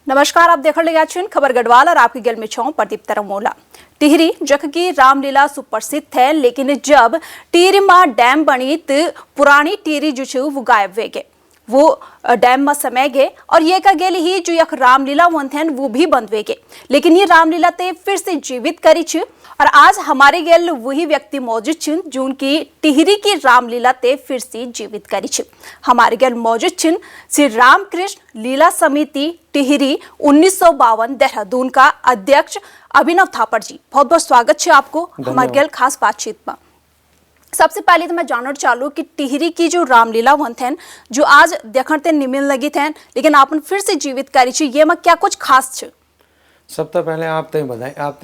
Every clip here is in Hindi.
नमस्कार, आप देख रहे हैं खबर गढ़वाल और आपकी गल में छो प्रदीप तरमोला। टिहरी जख की रामलीला सुप्रसिद्ध है, लेकिन जब टिहरी में डैम बनी तो पुरानी टिहरी जो वो गायब हुए गए। वो डैम में समय गए और ये का गेल ही जो यख रामलीला वन थे वो भी बंद हुए गए, लेकिन ये रामलीला ते फिर से जीवित करी छ। और आज हमारे गेल वही व्यक्ति मौजूद छ जो उनकी टिहरी की रामलीला ते फिर से जीवित करी छ। हमारे गेल मौजूद छ श्री रामकृष्ण लीला समिति टिहरी 1952 देहरादून का अध्यक्ष अभिनव थापड़ जी। बहुत बहुत स्वागत है आपको हमारे गेल खास बातचीत में। सबसे पहले तो मैं जानना चालू कि टिहरी की जो रामलीला वन थे जो आज देखते निमिल लगी थे, लेकिन आपने फिर से जीवित करी छ, ये में क्या कुछ खास छ? सबसे पहले आप तय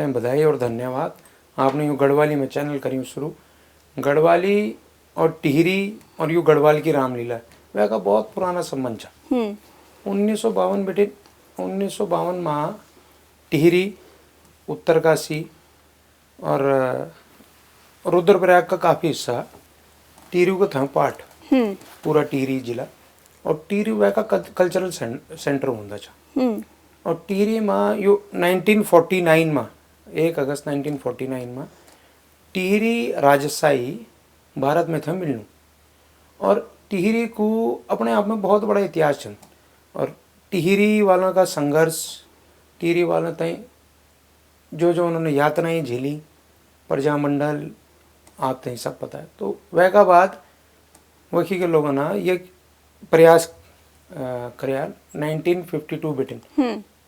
बधाई और धन्यवाद। आपने यूँ गढ़वाली में चैनल करी शुरू। गढ़वाली और टिहरी और यूँ गढ़वाल की रामलीला वह का बहुत पुराना संबंध था। 1952 में टिहरी, उत्तरकाशी और रुद्रप्रयाग का काफ़ी हिस्सा टिहरी का था पार्ट, पूरा टिहरी जिला। और टिहरी वह का कल्चरल सेंटर होता था। और टिहरी में यो 1949 में 1 अगस्त 1949 में टिहरी राजशाही भारत में था मिलनू। और टिहरी को अपने आप में बहुत बड़ा इतिहास है। और टिहरी वालों का संघर्ष, टिहरी वालों तय जो उन्होंने यातनाएं झेली, प्रजामंडल आप तय सब पता है। तो वह का बाद वही के लोगों ने ये प्रयास कराया 1952 बेटिन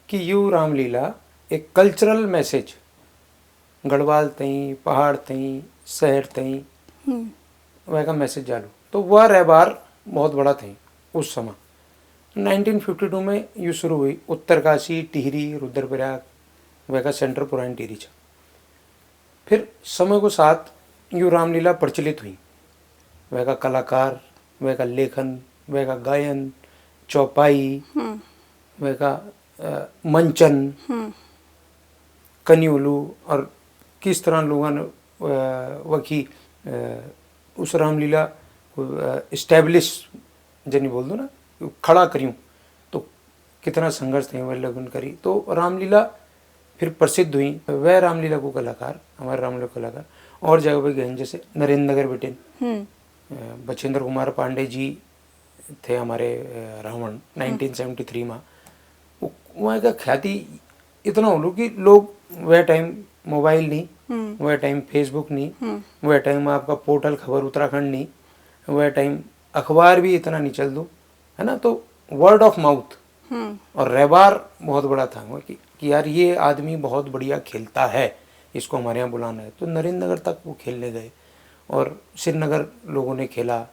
कि यू रामलीला एक कल्चरल मैसेज गढ़वाल तई, पहाड़ तई, शहर तई वह का मैसेज जालू। तो वह रहबार बहुत बड़ा थी उस समय। 1952 में यू शुरू हुई। उत्तरकाशी, टिहरी, रुद्रप्रयाग वह का सेंटर पुरानी टिहरी था। फिर समय के साथ यू रामलीला प्रचलित हुई। वह का कलाकार, वह का लेखन, वह का गायन, चौपाई, वह का मंचन, कन्युलू और किस तरह लोगों ने वही उस रामलीला को इस्टेब्लिश जनी बोल दो ना, खड़ा करियूँ। तो कितना संघर्ष थे वह लगन करी। तो रामलीला फिर प्रसिद्ध हुई। वह रामलीला को कलाकार, हमारे रामलीला कलाकार और जगह पे गए, जैसे नरेंद्र नगर बेटे बचेंद्र कुमार पांडे जी थे हमारे रावण 1973 में। वहाँ का ख्याति इतना हो लो कि लोग वह टाइम मोबाइल नहीं, वह टाइम फेसबुक नहीं, वह टाइम आपका पोर्टल खबर उत्तराखंड नहीं, वह टाइम अखबार भी इतना नहीं चल दो, है ना। तो वर्ड ऑफ माउथ और रहबार बहुत बड़ा था कि यार ये आदमी बहुत बढ़िया खेलता है, इसको हमारे यहाँ बुलाना है। तो नरेंद्र नगर तक वो खेलने गए और श्रीनगर लोगों ने खेला।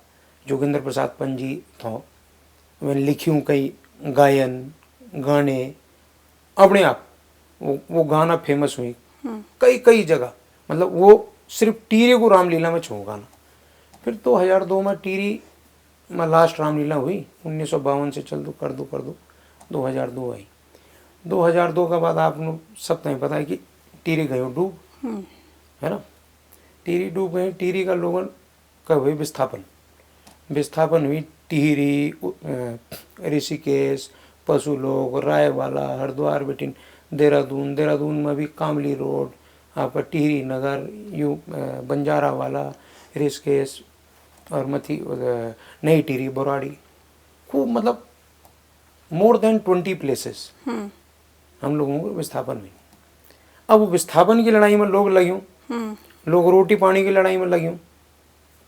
जोगिंदर प्रसाद पंजी था, मैं लिखूँ कई गायन गाने अपने आप वो गाना फेमस हुई कई जगह। मतलब वो सिर्फ टिहरी को रामलीला में छो गाना। फिर 2002 में टिहरी में लास्ट रामलीला हुई। 1952 से चल दो कर दो 2002 आई। 2002 का बाद आपको सब तय पता है कि टिहरी गए डूब, है ना। टिहरी डूब गए। टिहरी का लोगों का हुई विस्थापन हुई। टिहरी, ऋषिकेश, पशुलोक, रायवाला, हरिद्वार बेटिन देहरादून में भी कामली रोड, आपका टिहरी नगर, यू बंजारा वाला, ऋषिकेश और मथी नई टिहरी, बोराड़ी, खूब मतलब मोर देन 20 प्लेसेस हम लोगों को विस्थापन हुई। अब वो विस्थापन की लड़ाई में लोग लग्यूं, लोग रोटी पानी की लड़ाई में लग्यूं।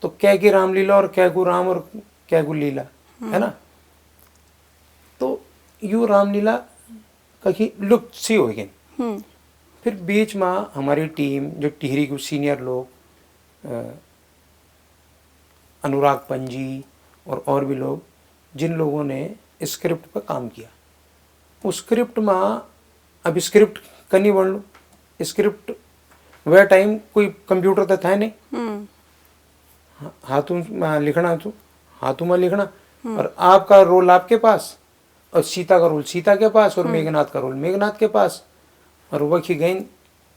तो क्या की रामलीला और क्या को राम और क्या को लीला, है ना। तो यू रामलीला कहीं लुप्त सी हो गई। फिर बीच में हमारी टीम जो टिहरी के सीनियर लोग, अनुराग पंजी और भी लोग, जिन लोगों ने स्क्रिप्ट पर काम किया, उस स्क्रिप्ट में अब स्क्रिप्ट करनी बन लो। स्क्रिप्ट वह टाइम कोई कंप्यूटर तो था नहीं, हाथों में लिखना, तो हाथों में लिखना। और आपका रोल आपके पास, और सीता का रोल सीता के पास, और मेघनाथ का रोल मेघनाथ के पास। और वही गई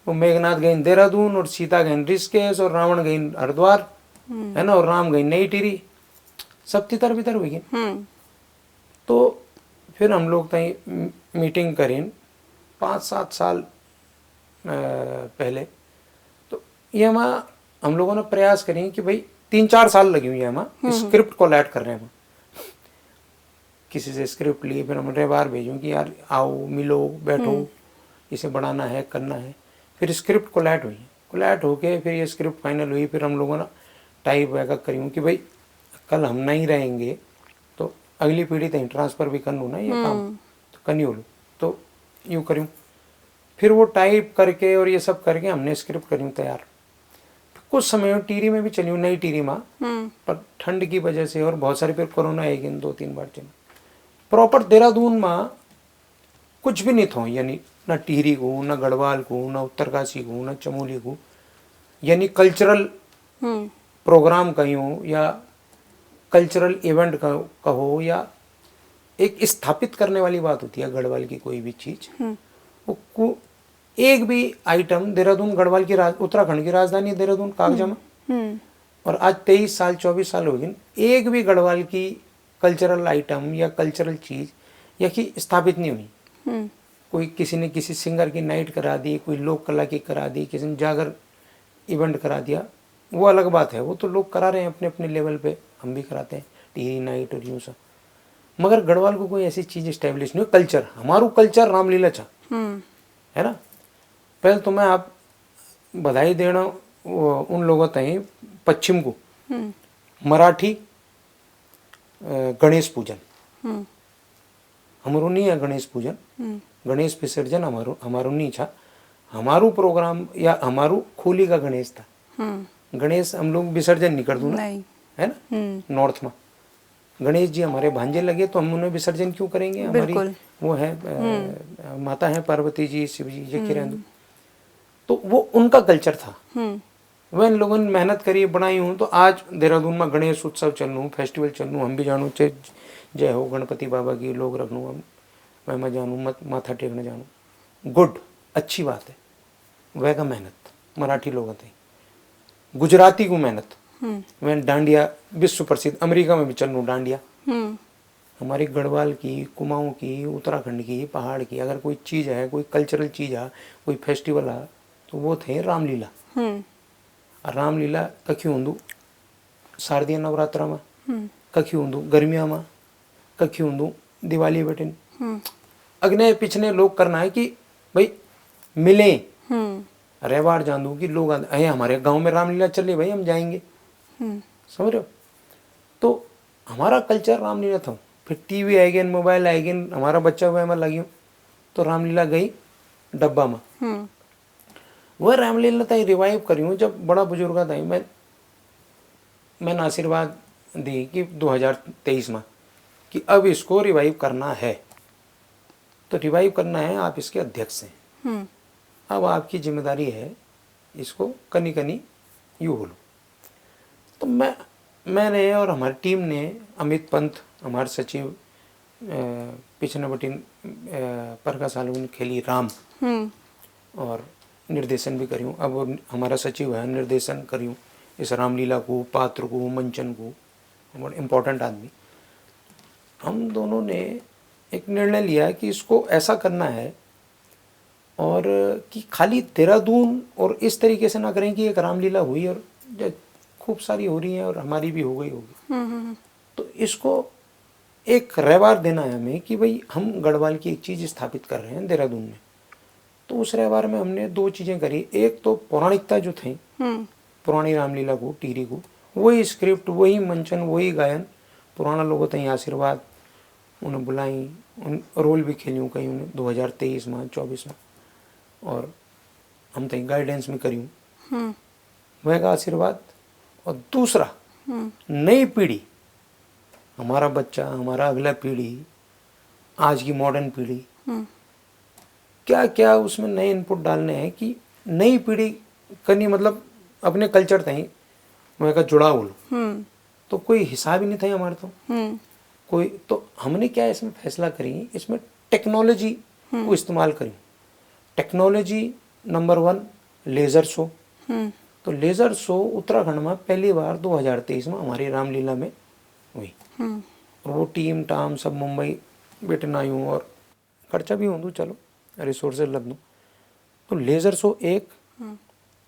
वो मेघनाथ गई देहरादून, और सीता गई ऋषिकेश, और रावण गई हरिद्वार, है ना, और राम गई नई टिहरी। सब तितर बितर हुई। तो फिर हम लोग तई मीटिंग करें 5-7 साल पहले। तो ये हम लोगों ने प्रयास करें कि भाई 3-4 साल लगी हुई है हम स्क्रिप्ट को लैट कर रहे हैं। किसी से स्क्रिप्ट लिए, फिर हम रविवार भेजूँ कि यार आओ मिलो बैठो, इसे बढ़ाना है करना है। फिर स्क्रिप्ट कोलैट हुई, कोलैट होके फिर ये स्क्रिप्ट फाइनल हुई। फिर हम लोगों ने टाइप वगैरह करी कि भाई कल हम नहीं रहेंगे तो अगली पीढ़ी तक ट्रांसफ़र भी कर लूँ ना ये काम, तो करनी हो लूँ तो यूँ करूँ। फिर वो टाइप करके और ये सब करके हमने स्क्रिप्ट करी तैयार। कुछ समय टीरी में भी चली हूँ, नई टीरी माँ, पर ठंड की वजह से और बहुत सारे, फिर कोरोना आई गई 2-3 बार चली। प्रॉपर देहरादून में कुछ भी नहीं था, यानी ना टिहरी को, ना गढ़वाल को, ना उत्तरकाशी को, ना चमोली को, यानी कल्चरल प्रोग्राम कहो या कल्चरल इवेंट कहो या एक स्थापित करने वाली बात होती है गढ़वाल की कोई भी चीज, वो एक भी आइटम देहरादून, गढ़वाल की उत्तराखंड की राजधानी देहरादून कागजा में, और आज 23 साल 24 साल हो गए, एक भी गढ़वाल की कल्चरल आइटम या कल्चरल चीज या कि स्थापित नहीं हुई। कोई किसी ने किसी सिंगर की नाइट करा दी, कोई लोक कला की करा दी, किसी ने जागर इवेंट करा दिया, वो अलग बात है, वो तो लोग करा रहे हैं अपने अपने लेवल पे, हम भी कराते हैं टीरी नाइट और यूँ सब। मगर गढ़वाल को कोई ऐसी चीज स्टैब्लिश नहीं। कल्चर, हमारू कल्चर रामलीला था, है ना। पहले तो मैं आप बधाई देना उन लोगों तय पश्चिम को, मराठी गणेश पूजन हमारो नहीं है, गणेश पूजन गणेश विसर्जन हमारो नहीं था। हमारू प्रोग्राम या हमारू खोली का गणेश था। गणेश हम लोग विसर्जन नहीं कर दूँ ना, है ना। नॉर्थ में गणेश जी हमारे भांजे लगे तो हम उन्हें विसर्जन क्यों करेंगे। हमारी वो है माता है पार्वती जी, शिव जी, ये किरण, तो वो उनका कल्चर था। वह इन लोगों ने मेहनत करी बनाई हूँ, तो आज देहरादून में गणेश उत्सव चल लूँ, फेस्टिवल चल लूँ, हम भी जानूँ, चाहे जय हो गणपति बाबा की लोग रख लूँ, मैं जानूँ, मत माथा टेकने जानूँ, गुड, अच्छी बात है। वह का मेहनत मराठी लोगों थे, गुजराती को मेहनत, वह डांडिया विश्व प्रसिद्ध, अमेरिका में भी चल लूँ डांडिया। हमारी गढ़वाल की, कुमाऊँ की, उत्तराखंड की, पहाड़ की अगर कोई चीज़ है, कोई कल्चरल चीज़ है, कोई फेस्टिवल है, तो वो थे रामलीला। रामलीला कखी होंदू शारदीय नवरात्रा में, कखी होंदू गर्मिया में, कखी होंदू दिवाली बेटिन। अगने पिछने लोग करना है कि भाई मिले, रविवार जानू कि लोग हमारे गांव में रामलीला चल रही, भाई हम जाएंगे, समझ रहे हो। तो हमारा कल्चर रामलीला था। फिर टीवी आएगी, मोबाइल आएगी, हमारा बच्चा हुआ में लगी, तो रामलीला गई डब्बा में। वह रामलीला तई रिवाइव करी हूँ जब बड़ा बुजुर्ग था। मैंने आशीर्वाद दी कि 2023 में कि अब इसको रिवाइव करना है, तो रिवाइव करना है, आप इसके अध्यक्ष हैं, अब आपकी जिम्मेदारी है इसको कनी कनी यू बोलो। तो मैंने और हमारी टीम ने, अमित पंत हमारे सचिव, पिछले बटिन परका सालू ने खेली राम और निर्देशन भी करूँ। अब हमारा सचिव है, निर्देशन करूँ इस रामलीला को, पात्र को, मंचन को, बहुत इम्पोर्टेंट आदमी। हम दोनों ने एक निर्णय लिया कि इसको ऐसा करना है और कि खाली देहरादून और इस तरीके से ना करें कि एक रामलीला हुई और खूब सारी हो रही है और हमारी भी हो गई होगी। तो इसको एक रविवार देना है हमें कि भाई हम गढ़वाल की एक चीज़ स्थापित कर रहे हैं देहरादून में। तो उस रविवार में हमने 2 चीज़ें करी। एक तो पौराणिकता जो थी, पुरानी रामलीला को, टीरी को, वही स्क्रिप्ट, वही मंचन, वही गायन, पुराना लोगों तई आशीर्वाद, उन्हें बुलाई, उन रोल भी खेली कहीं उन्हें 2023 में 24 में, और हम तई गाइडेंस में करी वह का आशीर्वाद। और दूसरा, नई पीढ़ी, हमारा बच्चा, हमारा अगला पीढ़ी, आज की मॉडर्न पीढ़ी, क्या क्या उसमें नए इनपुट डालने हैं कि नई पीढ़ी करनी, मतलब अपने कल्चर तई वह का जुड़ाव हो। तो कोई हिसाब ही नहीं था हमारे तो कोई। तो हमने क्या इसमें फैसला करी, इसमें टेक्नोलॉजी को इस्तेमाल करी। Technology number 1 laser show. तो लेज़र शो उत्तराखंड में पहली बार 2023 में हमारी रामलीला में हुई। और वो टीम टाम सब मुंबई बेटे ना यूँ और खर्चा भी हों दूँ, चलो रिसोर्सेज लग दूँ। तो लेज़र शो एक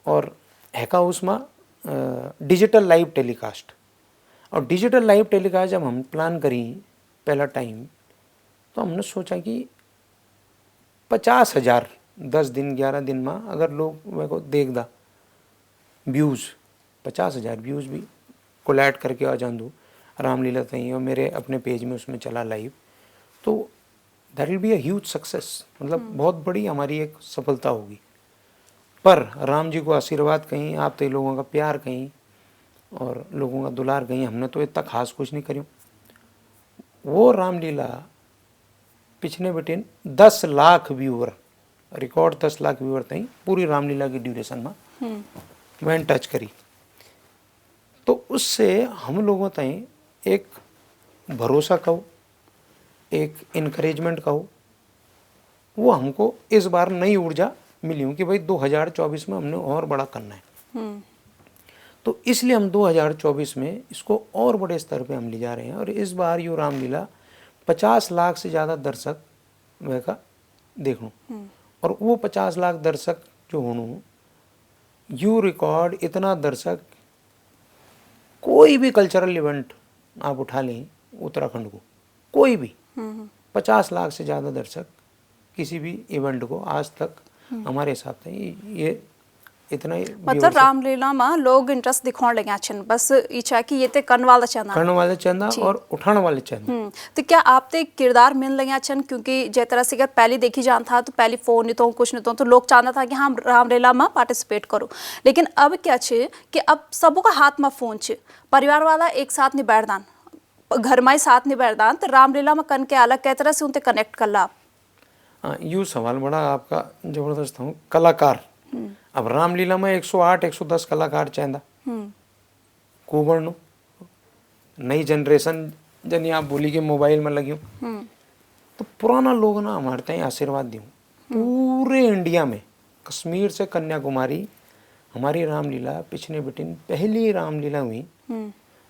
और हैका उसमें डिजिटल लाइव टेलीकास्ट। और डिजिटल लाइव टेलीकास्ट जब हम प्लान करी पहला टाइम, तो हमने सोचा कि 50,000 10 दिन 11 दिन में अगर लोग मेरे को देख दा व्यूज़, 50,000 व्यूज़ भी कोलैट करके आ जान दो रामलीला तई और मेरे अपने पेज में उसमें चला लाइव, तो that will be a huge success, मतलब बहुत बड़ी हमारी एक सफलता होगी। पर राम जी को आशीर्वाद कहीं, आप तो लोगों का प्यार कहीं और लोगों का दुलार कहीं, हमने तो इतना खास कुछ नहीं करी। वो रामलीला पिछले बेटे 10 lakh viewer, record 10 lakh viewer तई पूरी रामलीला की ड्यूरेशन में वैन टच करी। तो उससे हम लोगों तई एक भरोसा कहो, एक इनकरेजमेंट कहो, वो हमको इस बार नई ऊर्जा मिली हूँ कि भाई 2024 में हमने और बड़ा करना है। तो इसलिए हम 2024 में इसको और बड़े स्तर पे हम ले जा रहे हैं। और इस बार यो रामलीला 50 लाख से ज़्यादा दर्शक वह का देखूँ, और वो 50 लाख दर्शक जो होनू, यू रिकॉर्ड इतना दर्शक कोई भी कल्चरल इवेंट आप उठा लें उत्तराखंड को, कोई भी 50 लाख से ज़्यादा दर्शक किसी भी इवेंट को आज तक हमारे हिसाब से ये इतना ही मतलब रामलीला में लोग इंटरेस्ट दिखाने लगे छन, बस इच्छा कि ये ते करने वाला चंदा और उठाने वाले चंदा। तो क्या आप ते किरदार मिल लगे छन, क्योंकि जै तरह से अगर पहले देखी जान था तो पहले फोन नहीं तो कुछ नहीं तो लोग चाहता था कि हाँ रामलीला में पार्टिसिपेट करो, लेकिन अब क्या छे कि अब सबों का हाथ में फोन छे, परिवार वाला एक साथ नहीं बैठदान, घर में ही साथ नहीं बैठदान, तो रामलीला में कन के अलग कै तरह से उनसे कनेक्ट कर ला। हाँ, यू सवाल बड़ा आपका जबरदस्त हूँ। कलाकार, अब रामलीला में 108 110 कलाकार चाहता को नई जनरेशन जनी आप बोली कि मोबाइल में लगी तो पुराना लोग ना हमारे तय आशीर्वाद दूँ पूरे इंडिया में, कश्मीर से कन्याकुमारी हमारी रामलीला पिछले बिटिन पहली रामलीला हुई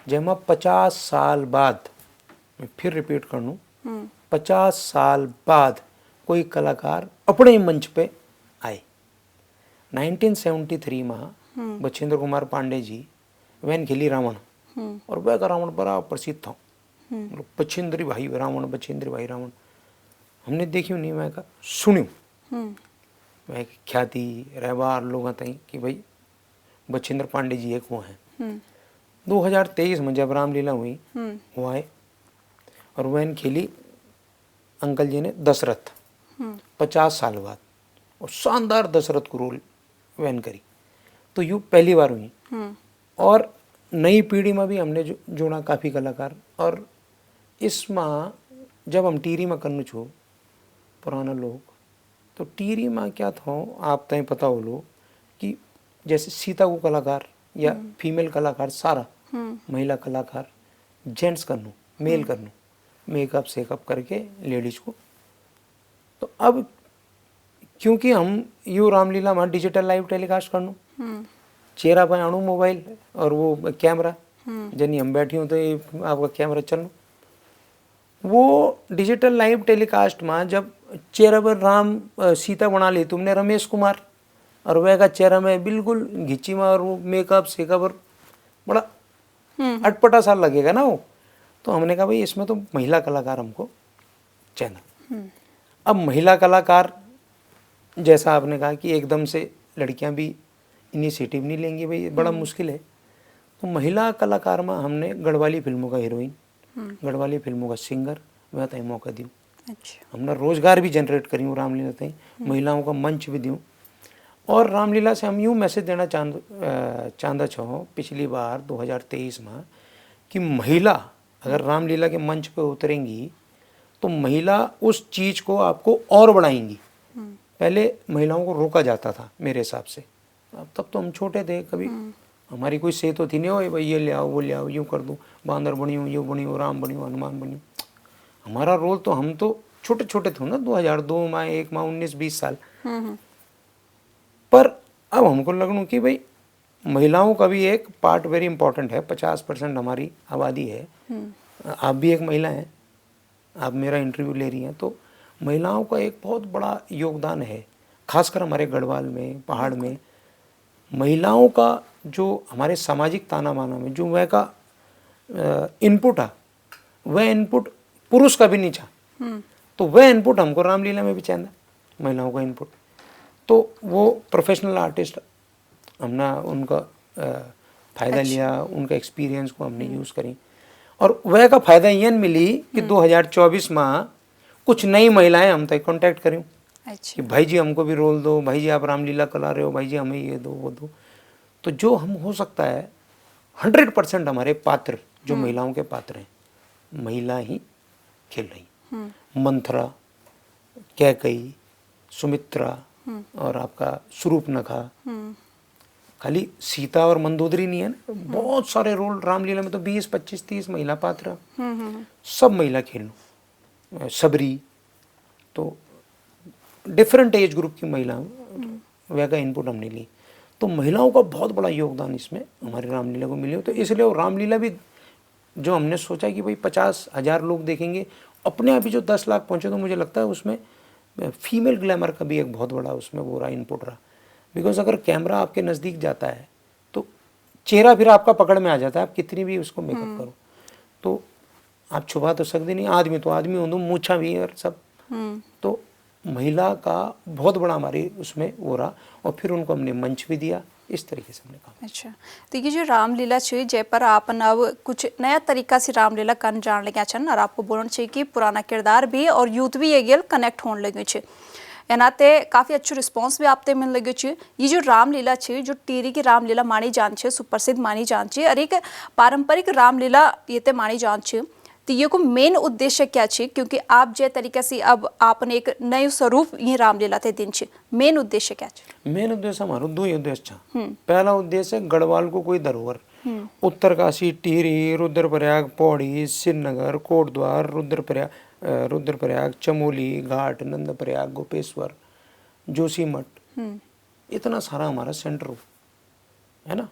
जैमा 50 साल बाद, मैं फिर रिपीट कर लूँ, 50 साल बाद कोई कलाकार अपने मंच पे आए। 1973 में बछेंद्र कुमार पांडे जी वैन खेली रावण, और वह का रावण बड़ा प्रसिद्ध था, बछेंद्री भाई रावण, बछेंद्री भाई रावण हमने देखी नहीं, मैं का सुनी वह ख्याति रहबार लोग तई कि भाई बछेंद्र पांडे जी एक वो हैं। 2023 में जब रामलीला हुई वो आए और वैन खेली अंकल जी ने दशरथ, 50 साल बाद, और शानदार दशरथ को रोल वैन करी। तो यू पहली बार हुई। और नई पीढ़ी में भी हमने जोड़ा काफ़ी कलाकार। और इसमें जब हम टीरी में करने छो पुराना लोग, तो टीरी में क्या था आप तय पता हो लो कि जैसे सीता को कलाकार या फीमेल कलाकार सारा, महिला कलाकार जेंट्स करनू, मेल करनू, मेकअप सेकअप करके लेडीज को। तो अब क्योंकि हम यू रामलीला में डिजिटल लाइव टेलीकास्ट करनू, चेहरा पे आणू मोबाइल और वो कैमरा, जनी हम बैठी हूँ तो ये आपका कैमरा चलनू, वो डिजिटल लाइव टेलीकास्ट में जब चेहरा पर राम सीता बना ली तुमने रमेश कुमार, और वह का चेहरा में बिल्कुल घिची में और वो मेकअप सेकअप और बड़ा अटपटा सा लगेगा ना वो। तो हमने कहा भाई इसमें तो महिला कलाकार हमको चाहिए। अब महिला कलाकार जैसा आपने कहा कि एकदम से लड़कियां भी इनिशिएटिव नहीं लेंगी, भाई बड़ा मुश्किल है। तो महिला कलाकार में हमने गढ़वाली फिल्मों का हीरोइन, गढ़वाली फिल्मों का सिंगर वह तय मौका दूँ। अच्छा। हमने रोजगार भी जनरेट करी हूँ रामलीला तय, महिलाओं का मंच भी दूँ। और रामलीला से हम यूँ मैसेज देना चाहता छो पिछली बार 2023 में कि महिला अगर रामलीला के मंच पे उतरेंगी तो महिला उस चीज़ को आपको और बढ़ाएंगी। पहले महिलाओं को रोका जाता था मेरे हिसाब से, अब तब तो हम छोटे थे, कभी हमारी कोई से तो थी नहीं, हो भाई ये ले आओ वो ले आओ, यूँ कर दूँ, बांदर बनी हूँ, यूँ बनी हूँ, राम बनी हूँ, हनुमान बनी हूँ। हमारा रोल तो हम तो छोटे छोटे थे ना, 2002 में 1 में 19-20 साल। पर अब हमको लगनू कि भाई महिलाओं का भी एक पार्ट वेरी इंपॉर्टेंट है, 50% हमारी आबादी है, आप भी एक महिला हैं, आप मेरा इंटरव्यू ले रही हैं, तो महिलाओं का एक बहुत बड़ा योगदान है, खासकर हमारे गढ़वाल में, पहाड़ में। महिलाओं का जो हमारे सामाजिक ताना बाना में जो वह का इनपुट है, वह इनपुट पुरुष का भी नहीं चाह, तो वह इनपुट हमको रामलीला में भी चाहिए, महिलाओं का इनपुट। तो वो प्रोफेशनल आर्टिस्ट हमने उनका फ़ायदा लिया, उनका एक्सपीरियंस को हमने यूज़ करी, और वह का फ़ायदा ये मिली कि 2024 में कुछ नई महिलाएं हम तक कांटेक्ट करें कि भाई जी हमको भी रोल दो, भाई जी आप रामलीला करा रहे हो, भाई जी हमें ये दो वो दो। तो जो हम हो सकता है 100% हमारे पात्र जो महिलाओं के पात्र हैं, महिला ही खेल रही। मंथरा, कैकई, सुमित्रा और आपका स्वरूपनखा, खाली सीता और मंदोदरी नहीं है ना, बहुत सारे रोल रामलीला में तो 20, 25, 30 महिला पात्र, सब महिला खेल लो। सबरी, तो डिफरेंट एज ग्रुप की महिलाओं वह का इनपुट हमने ली। तो महिलाओं का बहुत बड़ा योगदान इसमें हमारी रामलीला को मिले। तो इसलिए वो रामलीला भी जो हमने सोचा कि भाई 50,000 लोग देखेंगे, अपने आप ही जो 10 लाख पहुँचे, तो मुझे लगता है उसमें फीमेल ग्लैमर का भी एक बहुत बड़ा उसमें वो रहा, इनपुट रहा। बिकॉज अगर कैमरा आपके नज़दीक जाता है तो चेहरा फिर आपका पकड़ में आ जाता है, आप कितनी भी उसको मेकअप करो तो आप छुपा तो सकते नहीं, आदमी तो आदमी हो, मूछा भी और सब। तो महिला का बहुत बड़ा हमारे उसमें वो रहा, और फिर उनको हमने मंच भी दिया, इस तरीके से हमने काम। अच्छा, तो ये जो रामलीला छे जय पर आपन अब कुछ नया तरीका से रामलीला करने जान लगे छन, और आपको बोलना चाहिए कि पुराना किरदार भी और यूथ भी ये गेल कनेक्ट होने लगे छे, एनाते काफ़ी अच्छो रिस्पॉन्स भी आपते मिल लगे छे। ये जो रामलीला छे, जो टिहरी की रामलीला मानी जान छे, सुप्रसिद्ध मानी जान छे, और एक पारंपरिक रामलीला ये ते मानी जान छे, तो ये को मेन उद्देश्य क्या छे? क्योंकि आप जे तरीके से अब आपने एक नए स्वरूप ये रामलीला ते दिन छे, मेन उद्देश्य क्या छे? मेन उद्देश्य हमारा दो ही उद्देश्य था। पहला उद्देश्य है गढ़वाल को कोई धरोहर, उत्तरकाशी, टिहरी, रुद्रप्रयाग, पौड़ी, श्रीनगर, कोटद्वार, रुद्रप्रयाग, चमोली घाट, नंदप्रयाग, गोपेश्वर, जोशीमठ, इतना सारा हमारा सेंटर हो है ना।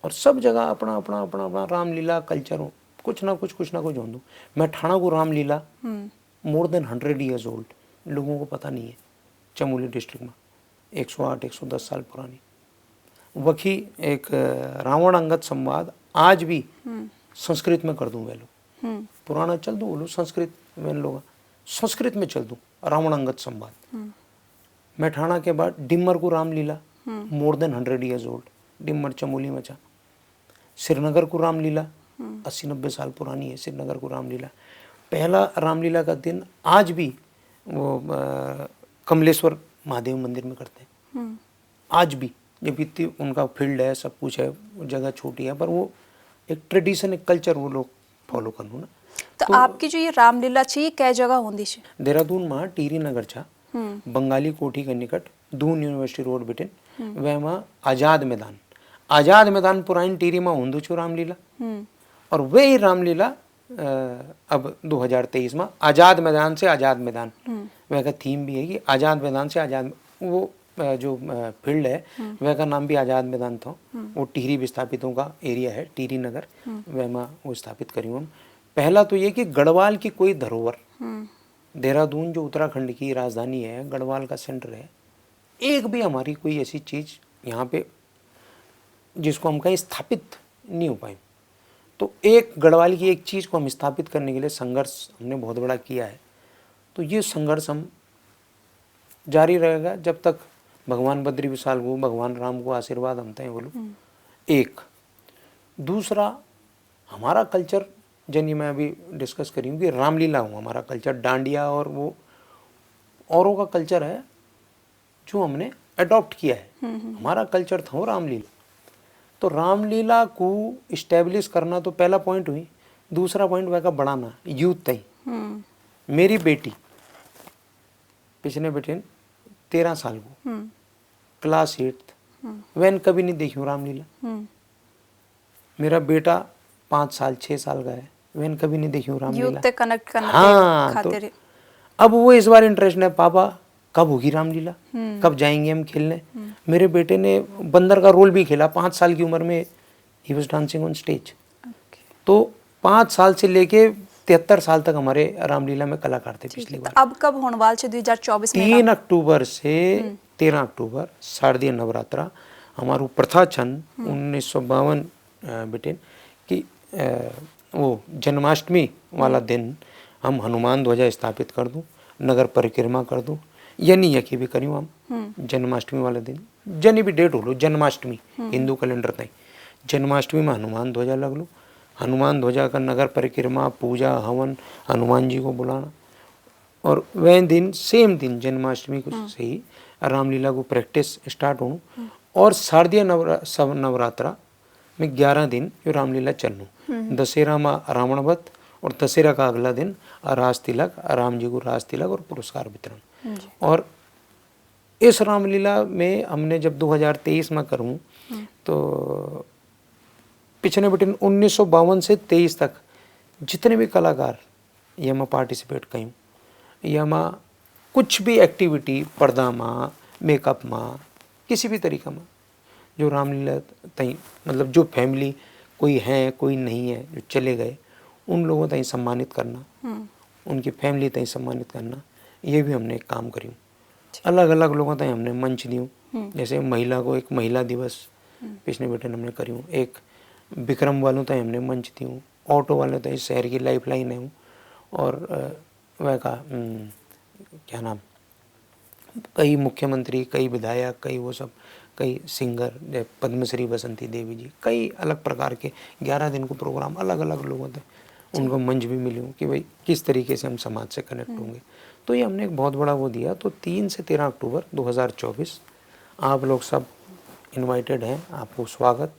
और सब जगह अपना अपना अपना अपना रामलीला कल्चर हो, कुछ ना कुछ हो दो। मैं ठाणा को Ramlila more than 100 years old, लोगों को पता नहीं है, चमोली डिस्ट्रिक्ट में 108-110 साल पुरानी। वही एक रावण अंगद संवाद आज भी संस्कृत में कर दूं, वे लोग पुराना चल दूं, बोलो संस्कृत में लोग संस्कृत में चल दूं, रावण अंगद संवाद। मैं ठाणा के बाद डिम्मर को Ramlila more than 100 years old, Dimmer Chamoli में चा। श्रीनगर को रामलीला 80-90 साल पुरानी है, श्रीनगर को रामलीला। पहला रामलीला का दिन आज भी वो कमलेश्वर महादेव मंदिर में करते हैं, आज भी। जब इतनी उनका फील्ड है, सब कुछ है, जगह छोटी है, पर वो एक ट्रेडिशन, एक कल्चर वो लोग फॉलो कर लो ना। तो आपकी जो ये रामलीला छे, ये कै जगह होंदी छे? देहरादून में टिहरी नगर छा, बंगाली कोठी के निकट, दून यूनिवर्सिटी रोड बिटिन, वह में आजाद मैदान पुरानी टिहरी में होंदू छो रामलीला। और वही रामलीला अब 2023 में आज़ाद मैदान से आज़ाद मैदान, वह का थीम भी है कि आज़ाद मैदान से आज़ाद, वो जो फील्ड है वह का नाम भी आज़ाद मैदान था। वो टिहरी विस्थापितों का एरिया है, टिहरी नगर, वह में वो स्थापित करी हूँ। पहला तो ये कि गढ़वाल की कोई धरोहर, देहरादून जो उत्तराखंड की राजधानी है, गढ़वाल का सेंटर है, एक भी हमारी कोई ऐसी चीज़ यहाँ पे जिसको हम कहीं स्थापित नहीं हो पाए। तो एक गढ़वाल की एक चीज़ को हम स्थापित करने के लिए संघर्ष हमने बहुत बड़ा किया है। तो ये संघर्ष हम जारी रहेगा जब तक भगवान बद्री विशाल को, भगवान राम को आशीर्वाद हम तय बोलो। एक दूसरा, हमारा कल्चर जन मैं अभी डिस्कस करी हूँ कि रामलीला हो हमारा कल्चर, डांडिया और वो औरों का कल्चर है जो हमने अडॉप्ट किया है। हमारा कल्चर था वो रामलीला। तो रामलीला को इस्टेब्लिश करना तो पहला पॉइंट हुई। दूसरा पॉइंट वह का बढ़ाना यूथ तई। मेरी बेटी पिछले बेटे 13 साल को, क्लास 8th, वैन कभी नहीं देखी हूँ रामलीला। मेरा बेटा 5 साल 6 साल का है, वैन कभी नहीं देखी हूँ रामलीला। यूथ से कनेक्ट करना खातिर। तो अब वो इस बार इंटरेस्ट है, पापा कब होगी रामलीला, कब जाएंगे हम खेलने। मेरे बेटे ने बंदर का रोल भी खेला 5 साल की उम्र में, he was dancing on stage. तो 5 साल से लेके 73 साल तक हमारे रामलीला में कलाकार थे पिछली बार। अब कब होने वाला है 2024 में? 3 अक्टूबर से 13 अक्टूबर शारदीय नवरात्रा हमारू प्रथा छन 1952 बेटे कि वो जन्माष्टमी वाला दिन हम हनुमान ध्वजा स्थापित कर दूं, नगर परिक्रमा कर दूं, यानी यकी भी करियो हम जन्माष्टमी वाले दिन, जनी भी डेट हो लो जन्माष्टमी हिंदू कैलेंडर तई जन्माष्टमी में हनुमान ध्वजा लग लो, हनुमान ध्वजा का नगर परिक्रमा, पूजा, हवन, हनुमान जी को बुलाना, और वह दिन सेम दिन जन्माष्टमी को से ही रामलीला को प्रैक्टिस स्टार्ट हो, और शारदीय नवरात्रा में 11 दिन जो रामलीला चलूँ, दशहरा में रावण वध और दशहरा का अगला दिन राज तिलक, राम जी को राज तिलक और पुरस्कार वितरण। और इस रामलीला में हमने जब 2023 में करूँ तो पिछले बेटे 1952 से 23 तक जितने भी कलाकार ये में पार्टिसिपेट कयूँ, या में कुछ भी एक्टिविटी पर्दा में, मेकअप में, किसी भी तरीका में जो रामलीला तई मतलब जो फैमिली कोई है कोई नहीं है जो चले गए उन लोगों तई सम्मानित करना, उनकी फैमिली तई सम्मानित करना, ये भी हमने एक काम करी। अलग अलग लोगों तई हमने मंच दियूँ, जैसे महिला को एक महिला दिवस पिछले बेटे हमने करी, एक विक्रम वालों तई हमने मंच दियूँ, ऑटो वालों तई शहर की लाइफ लाइन है, और वह का क्या नाम, कई मुख्यमंत्री, कई विधायक, कई वो सब, कई सिंगर जैसे पद्मश्री बसंती देवी जी, कई अलग प्रकार के 11 दिन को प्रोग्राम अलग अलग लोगों थे, उनको मंच भी मिली कि भाई किस तरीके से हम समाज से कनेक्ट होंगे। तो ये हमने एक बहुत बड़ा वो दिया। तो 3 से 13 अक्टूबर 2024 आप लोग सब इनवाइटेड हैं, आपको स्वागत।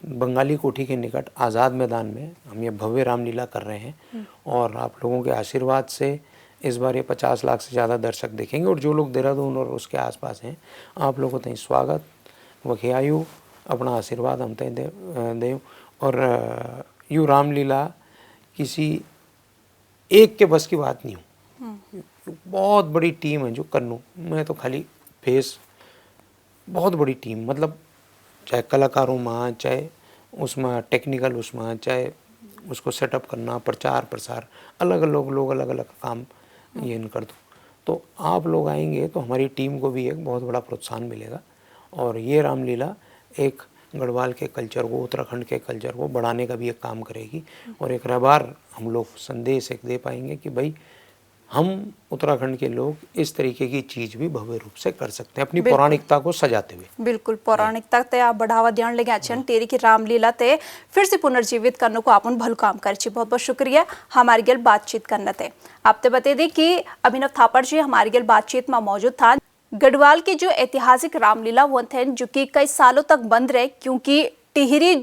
बंगाली कोठी के निकट आज़ाद मैदान में हम ये भव्य रामलीला कर रहे हैं, और आप लोगों के आशीर्वाद से इस बार ये 50 लाख से ज़्यादा दर्शक देखेंगे, और जो लोग देहरादून और उसके आसपास हैं आप लोगों को स्वागत, वखियायु अपना आशीर्वाद हम तय दें। और यूँ रामलीला किसी एक के बस की बात नहीं हो, बहुत बड़ी टीम है जो करनू, मैं तो खाली फेस, बहुत बड़ी टीम, मतलब चाहे कलाकारों में, चाहे उसमें टेक्निकल उसमें, चाहे उसको सेटअप करना, प्रचार प्रसार, अलग अलग लोग अलग अलग काम ये कर दो। तो आप लोग आएंगे तो हमारी टीम को भी एक बहुत बड़ा प्रोत्साहन मिलेगा, और ये रामलीला एक गढ़वाल के कल्चर को, उत्तराखंड के कल्चर को बढ़ाने का भी एक काम करेगी, और एक बार हम लोग संदेश एक दे पाएंगे कि भाई हम उत्तराखंड के लोग इस तरीके की चीज भी भव्य रूप से कर सकते हैं, अपनी पौराणिकता को सजाते हुए। बिल्कुल, पौराणिकता ते आप बढ़ावा देने लगे अच्छन, तेरी की रामलीला ते फिर से पुनर्जीवित करने को आपन भल काम कर छी। बहुत बहुत शुक्रिया हमारे गेल बातचीत करने ते। आपते बता दें कि अभिनव थापड़ जी हमारे गेल बातचीत में मौजूद था। गढ़वाल की जो ऐतिहासिक रामलीला हुआ थे जो कि कई सालों तक बंद रहे, क्योंकि टिहरी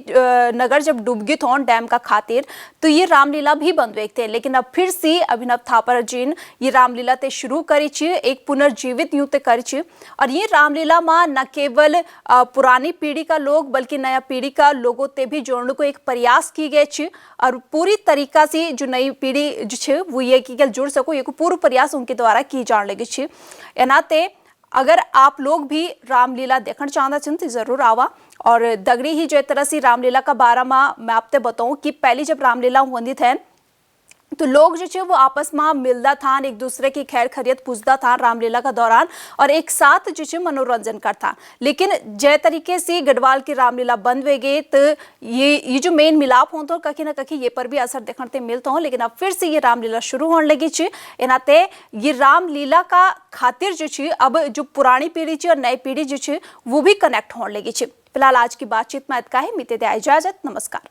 नगर जब डूब गई थोन डैम का खातिर, तो ये रामलीला भी बंद हुए थे। लेकिन अब फिर से अभिनव थापड़ जी ये रामलीला ते शुरू करी छी, एक पुनर्जीवित यूं ते करी छी। और ये रामलीला में न केवल पुरानी पीढ़ी का लोग बल्कि नया पीढ़ी का लोगों ते भी जोड़ने को एक प्रयास की गए छी, और पूरी तरीका से जो नई पीढ़ी जो छे वो ये की जुड़ सको, ये पूरा प्रयास उनके द्वारा की जाने लगी छी। एनाते अगर आप लोग भी रामलीला देखना चाहते हैं तो जरूर आवा। और दगड़ी ही जो तरह से रामलीला का बारे में मैं आपसे बताऊं कि पहली जब रामलीला हुई थे तो लोग जो छे वो आपस में मिलता था, एक दूसरे की खैर खैरियत पूछता था रामलीला का दौरान, और एक साथ जो छे मनोरंजन करता। लेकिन जय तरीके से गढ़वाल की रामलीला बंद हो गई तो ये जो मेन मिलाप हो तो कहीं ना कहीं ये पर भी असर देखने मिलता हो। लेकिन अब फिर से ये रामलीला शुरू होने लगी छे, एनाते ये रामलीला का खातिर जो छे अब जो पुरानी पीढ़ी छे और नई पीढ़ी जो छे वो भी कनेक्ट होने लगी छे। फिलहाल आज की बातचीत में इतना ही, मिलते दे इजाजत, नमस्कार।